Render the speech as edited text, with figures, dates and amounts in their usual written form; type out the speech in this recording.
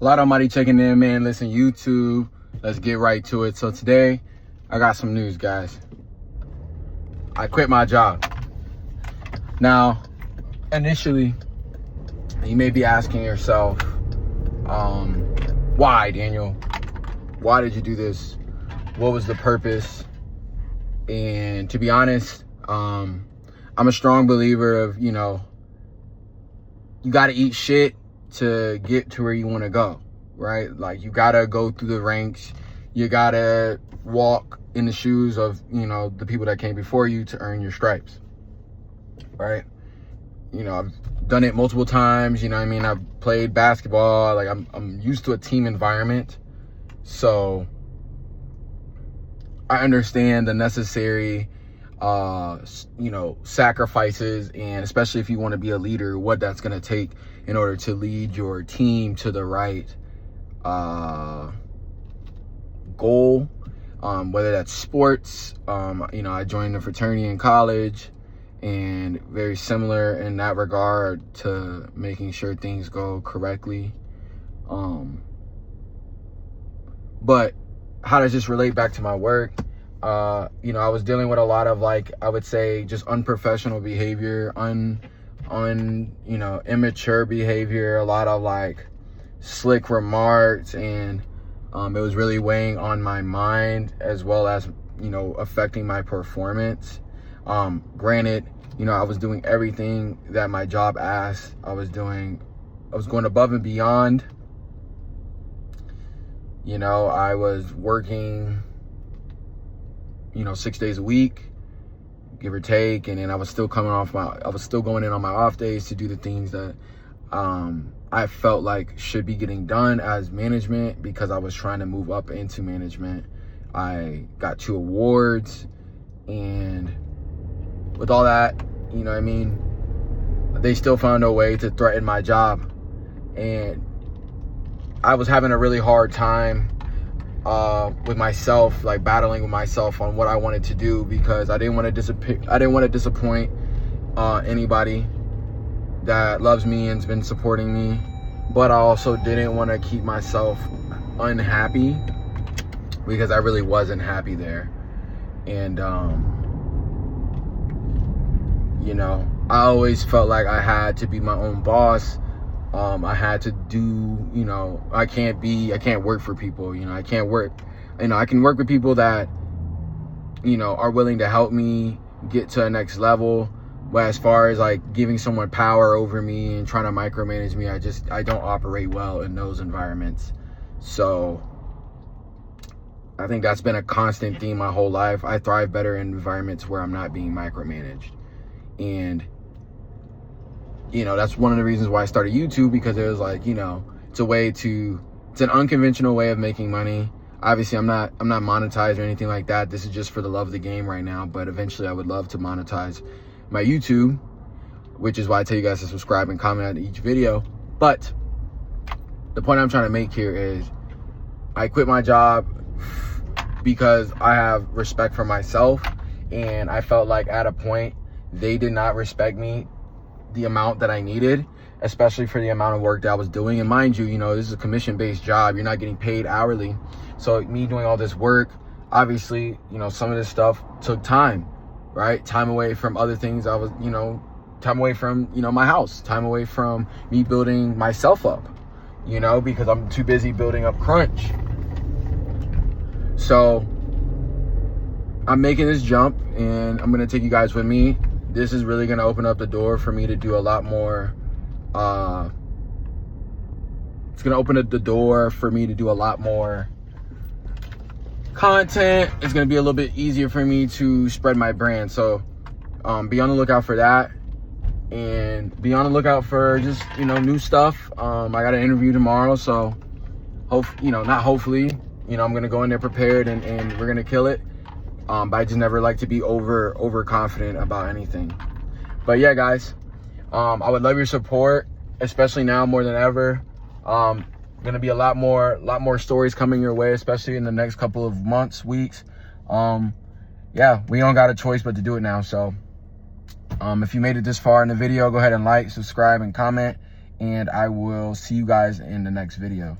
A lot of money checking in, man. Listen, YouTube, let's get right to it. So today, I got some news, guys. I quit my job. Now, initially, you may be asking yourself, why, Daniel? Why did you do this? What was the purpose? And to be honest, I'm a strong believer of, you got to eat shit to get to where you want to go, right? Like, you got to go through the ranks. You got to walk in the shoes of, the people that came before you to earn your stripes, right? I've done it multiple times, I've played basketball. Like, I'm used to a team environment. So I understand the necessary, sacrifices, and especially if you want to be a leader, what that's going to take in order to lead your team to the right goal, whether that's sports. I joined a fraternity in college, and very similar in that regard to making sure things go correctly. But how does this relate back to my work? I was dealing with a lot of, I would say, just unprofessional behavior, immature behavior, a lot of slick remarks, and it was really weighing on my mind, as well as, affecting my performance. Granted, I was doing everything that my job asked. I was going above and beyond. I was working, 6 days a week, give or take. And then I was still going in on my off days to do the things that I felt like should be getting done as management, because I was trying to move up into management. I got 2 awards, and with all that, they still found a way to threaten my job. And I was having a really hard time with myself, battling with myself on what I wanted to do, because I didn't want to disappoint anybody that loves me and's been supporting me, but I also didn't want to keep myself unhappy, because I really wasn't happy there. And I always felt like I had to be my own boss. I had to do, I can't work for people. I can't work, I can work with people that, are willing to help me get to the next level. But as far as giving someone power over me and trying to micromanage me, I don't operate well in those environments. So I think that's been a constant theme my whole life. I thrive better in environments where I'm not being micromanaged. And that's one of the reasons why I started YouTube, because it was it's an unconventional way of making money. Obviously, I'm not monetized or anything like that. This is just for the love of the game right now. But eventually I would love to monetize my YouTube, which is why I tell you guys to subscribe and comment on each video. But the point I'm trying to make here is I quit my job because I have respect for myself, and I felt like at a point they did not respect me the amount that I needed, especially for the amount of work that I was doing. And mind you, this is a commission-based job. You're not getting paid hourly. So me doing all this work, obviously, some of this stuff took time, right? Time away from other things. I was, time away from, my house, time away from me building myself up, because I'm too busy building up Crunch. So I'm making this jump, and I'm going to take you guys with me. This is really going to open up the door for me to do a lot more. It's going to open up the door for me to do a lot more content. It's going to be a little bit easier for me to spread my brand. So be on the lookout for that, and be on the lookout for just, new stuff. I got an interview tomorrow, so not hopefully, I'm going to go in there prepared, and we're going to kill it. But I just never like to be overconfident about anything. But yeah, guys, I would love your support, especially now more than ever. Gonna be a lot more stories coming your way, especially in the next couple of months, weeks. Yeah, we don't got a choice but to do it now. So if you made it this far in the video, go ahead and like, subscribe, and comment, and I will see you guys in the next video.